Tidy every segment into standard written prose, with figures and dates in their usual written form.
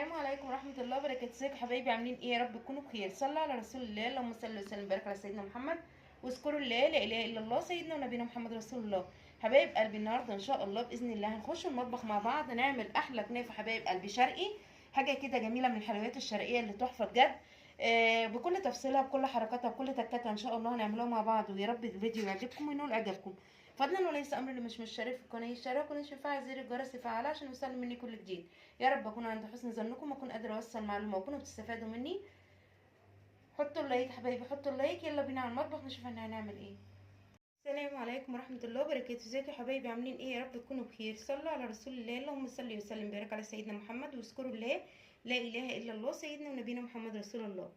السلام عليكم ورحمة الله وبركاته. ازيكم حبايبي؟ عاملين ايه؟ يا رب تكونوا بخير. صلوا على رسول الله، اللهم صل وسلم وبارك على سيدنا محمد. واذكروا الله، لا اله الا الله، سيدنا ونبينا محمد رسول الله. حبايب قلبي، النهارده ان شاء الله باذن الله هنخش المطبخ مع بعض، نعمل احلى كنافه حبايب قلبي شرقي. حاجه كده جميله من الحلويات الشرقيه اللي تحفه بجد. بكل تفصيلها، بكل حركاتها، بكل تكاتها ان شاء الله هنعملوها مع بعض، ويا رب الفيديو يعجبكم وينول اعجابكم. فضلا وليس امر، اللي مش مشترك في القناه يشترك، واللي مش يفعل زر الجرس يفعله عشان يوصل مني كل جديد. يا رب اكون عند حسن ظنكم، واكون قادره اوصل معلومه واكونوا بتستفادوا مني. حطوا اللايك حبايبي، حطوا اللايك. يلا بينا على المطبخ نشوف احنا هنعمل ايه. السلام عليكم ورحمه الله وبركاته. ازيكم يا حبايبي؟ عاملين ايه؟ يا رب تكونوا بخير. صلوا على رسول الله، اللهم صل وسلم وبارك على سيدنا محمد. واذكروا الله، لا اله الا الله، سيدنا ونبينا محمد رسول الله.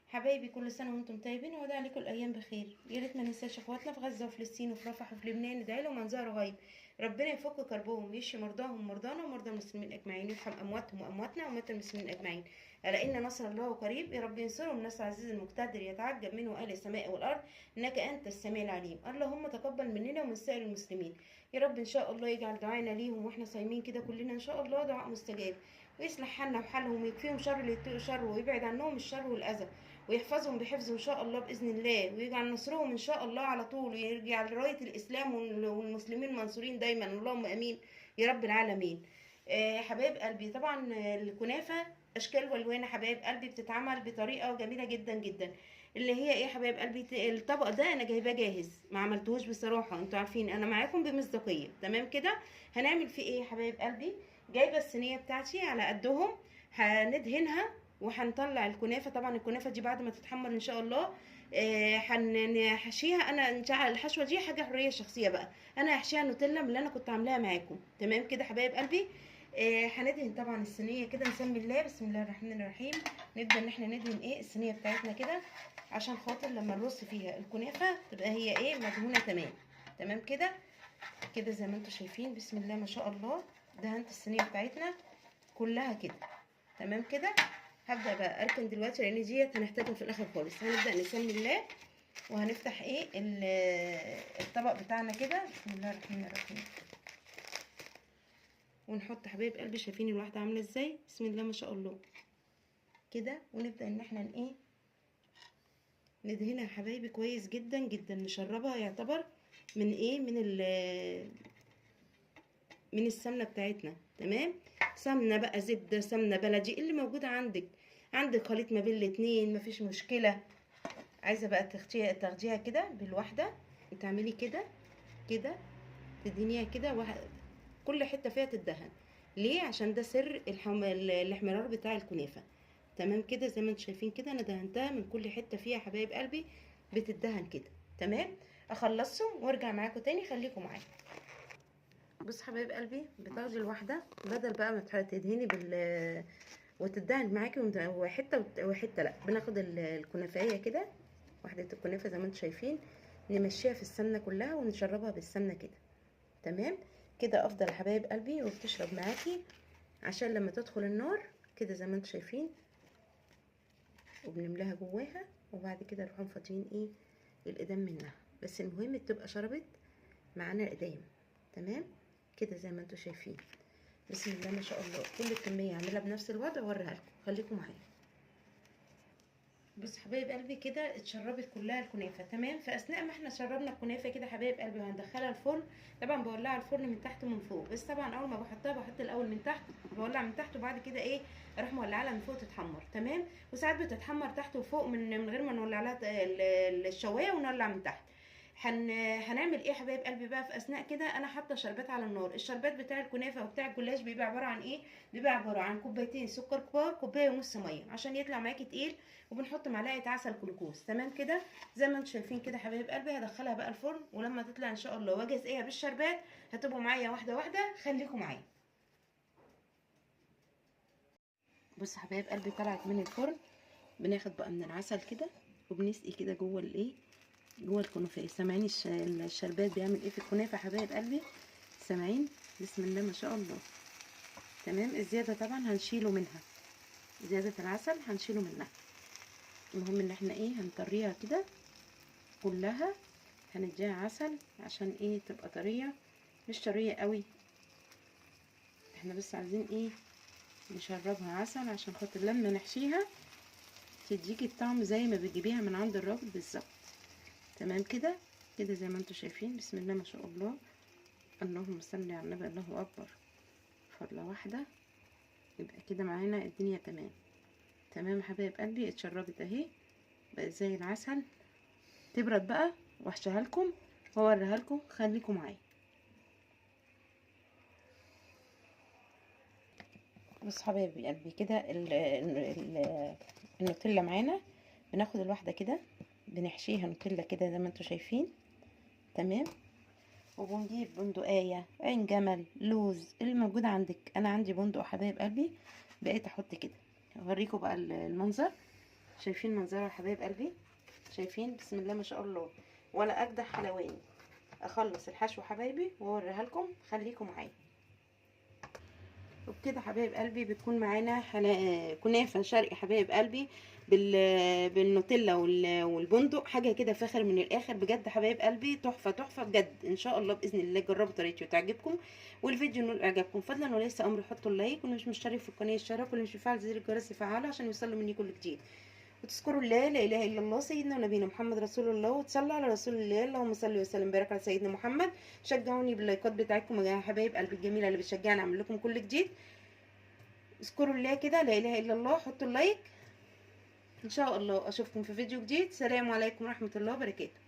حبايبي كل سنه وانتم طيبين، وده عليكم الايام بخير. يا ريت ما ننساش اخواتنا في غزه وفلسطين وفي رفح وفي لبنان، ندعي لهم عن ظهر غيب. ربنا يفك كربهم، يشفي مرضاهم مرضانا ومرضى المسلمين اجمعين، يرحم امواتهم وامواتنا واموات المسلمين اجمعين. الا ان نصر الله قريب. يا رب ينصرهم نصر عزيز المقتدر، يتعجب منه اهل السماء والارض، انك انت السميع العليم. اللهم تقبل مننا ومن سائر المسلمين. يا رب ان شاء الله يجعل دعائنا ليهم واحنا صايمين كده كلنا ان شاء الله دعاء مستجاب، ويصلح حالنا وحالهم، ويكفيهم شر اللي يطيقوا شر، ويبعد عنهم الشر والاذى، ويحفظهم بحفظه ان شاء الله باذن الله، ويجعل نصرهم ان شاء الله على طول، ويجعل رايه الاسلام والمسلمين منصورين دايما، اللهم امين يا رب العالمين. حبايب قلبي، طبعا الكنافه اشكال والوان حبايب قلبي، بتتعمل بطريقه جميله جدا جدا. اللي هي ايه حبايب قلبي؟ الطبق ده انا جايباه جاهز، ما عملتهوش بصراحه، انتوا عارفين انا معاكم بمصداقيه. تمام كده. هنعمل فيه ايه حبايب قلبي؟ جايبه الصينيه بتاعتي على قدهم، هندهنها وهنطلع الكنافه. طبعا الكنافه دي بعد ما تتحمر ان شاء الله هنحشيها. انا الحشوه دي حاجه حريه شخصيه بقى، انا هحشيها نوتيلا من اللي انا كنت عاملاها معاكم. تمام كده حبايب قلبي. هندهن طبعا الصينيه كده، نسمي الله، بسم الله الرحمن الرحيم. نبدا ان احنا ندهن ايه الصينيه بتاعتنا كده، عشان خاطر لما نرص فيها الكنافه تبقى هي ايه مدهونه تمام. تمام كده كده زي ما انتم شايفين، بسم الله ما شاء الله. دهنت الصينيه بتاعتنا كلها كده. تمام كده. هبدا بقى اركن دلوقتي لان ديت هنحتاجها في الاخر خالص. هنبدا نسمي الله، وهنفتح ايه الطبق بتاعنا كده، بسم الله الرحمن الرحيم. ونحط حبايب قلبي، شايفين الواحده عامله ازاي؟ بسم الله ما شاء الله كده. ونبدا ان احنا ايه ندهنها يا حبايبي كويس جدا جدا، نشربها يعتبر من ايه من السمنه بتاعتنا. تمام. سمنه بقى، زبده، سمنه بلدي، اللي موجوده عندك. عندك خليط ما بين الاتنين مفيش مشكله. عايزه بقى تاخديها كده بالواحده، تعملي كده كده، تدينيها كده كل حته فيها تدهن. ليه؟ عشان ده سر الاحمرار بتاع الكنافه. تمام كده زي ما انتم شايفين كده، انا دهنتها من كل حته فيها حبايب قلبي، بتدهن كده. تمام. اخلصهم وارجع معاكم تاني، خليكم معايا. بص حبايب قلبي، بتاخدي الواحده بدل بقى ما تدهني وتدهن معاكي وحته وحته، لا، بناخد الكنافيه كده، واحده الكنافه زي ما انتم شايفين، نمشيها في السمنه كلها ونشربها بالسمنه كده. تمام كده افضل حبايب قلبي، وبتشرب معاكي عشان لما تدخل النار كده زي ما انتم شايفين، وبنملاها جواها، وبعد كده نروح مفضيين ايه القدام منها. بس المهم تبقى شربت معانا القدام. تمام كده زي ما انتم شايفين، بسم الله ما شاء الله. كل الكميه اعملها بنفس الوضع واوريها لكم، خليكم معايا. بص حبايب قلبي كده اتشربت كلها الكنافه. تمام. في اثناء ما احنا شربنا الكنافه كده حبايب قلبي، وهندخلها الفرن. طبعا بولع الفرن من تحت ومن فوق، بس طبعا اول ما بحطها بحط الاول من تحت، بولع من تحت، وبعد كده ايه اروح مولعها لها من فوق تتحمر. تمام. وساعات بتتحمر تحت وفوق من غير ما نولع لها الشوايه، ونولع من تحت. هنعمل ايه حبايب قلبي بقى في اثناء كده؟ انا حاطه شربات على النار. الشربات بتاع الكنافه وبتاع الجلاش بيبقى عباره عن ايه؟ بيبقى عباره عن كوبايتين سكر كبار، كوبايه ونص ميه عشان يطلع معاكي تقيل، وبنحط معلقه عسل جلوكوز. تمام كده زي ما انتم شايفين كده حبايب قلبي. هدخلها بقى الفرن، ولما تطلع ان شاء الله واجي اسقيها بالشربات، هتبقوا معايا واحده واحده، خليكم معايا. بص حبايب قلبي، طلعت من الفرن. بناخد بقى من العسل كده، وبنسقي كده جوه الايه جوه الكنافه. سامعين الشربات بيعمل ايه في الكنافه حبايب قلبي؟ سامعين؟ بسم الله ما شاء الله. تمام. الزياده طبعا هنشيله منها، زياده العسل هنشيله منها. المهم ان احنا ايه هنطريها كده كلها، هنديها عسل عشان ايه تبقى طريه، مش طريه قوي. احنا بس عايزين ايه نشربها عسل عشان خاطر لما نحشيها تديكي الطعم زي ما بتجيبيها من عند الراجل بالظبط. تمام كده كده زي ما انتوا شايفين. بسم الله ما شاء الله، اللهم صل على النبي، الله اكبر. فضله واحده يبقى كده معانا الدنيا تمام. تمام يا حبايب قلبي، اتشربت اهي بقت زي العسل. تبرد بقى واحشيها لكم واوريها لكم، خليكم معايا. بص حبايبي قلبي كده النوتيلا معانا. بناخد الواحده كده بنحشيها نوتيلا كده زي ما انتوا شايفين. تمام. وبنجيب بندقايه، عين جمل، لوز، اللي موجود عندك. انا عندي بندق حبايب قلبي، بقيت احط كده. اوريكم بقى المنظر. شايفين منظرها يا حبايب قلبي؟ شايفين؟ بسم الله ما شاء الله، ولا اجدع حلواني. اخلص الحشو حبايبي واوريها لكم، خليكم معايا. وبكده حبايب قلبي بتكون معانا كنافه شرقي حبايب قلبي بالنوتيلا والبندق. حاجه كده فاخر من الاخر بجد حبايب قلبي، تحفه تحفه بجد. ان شاء الله باذن الله جربوا طريقتي وتعجبكم، والفيديو نول اعجابكم. فضلا وليس امر حطوا اللايك، واللي مش مشترك في القناه يشترك، واللي مش بيفعل زر الجرس يفعله عشان يوصلوا مني كل جديد. وتذكروا الله لا اله الا الله سيدنا ونبينا محمد رسول الله، وتصلوا على رسول الله. اللهم صل وسلم وبارك على سيدنا محمد. شجعوني باللايكات بتاعتكم يا حبايب قلبي الجميله اللي بتشجعني اعمل لكم كل جديد. اذكروا الله كده لا اله الا الله، حطوا اللايك. ان شاء الله اشوفكم في فيديو جديد. سلام عليكم ورحمه الله وبركاته.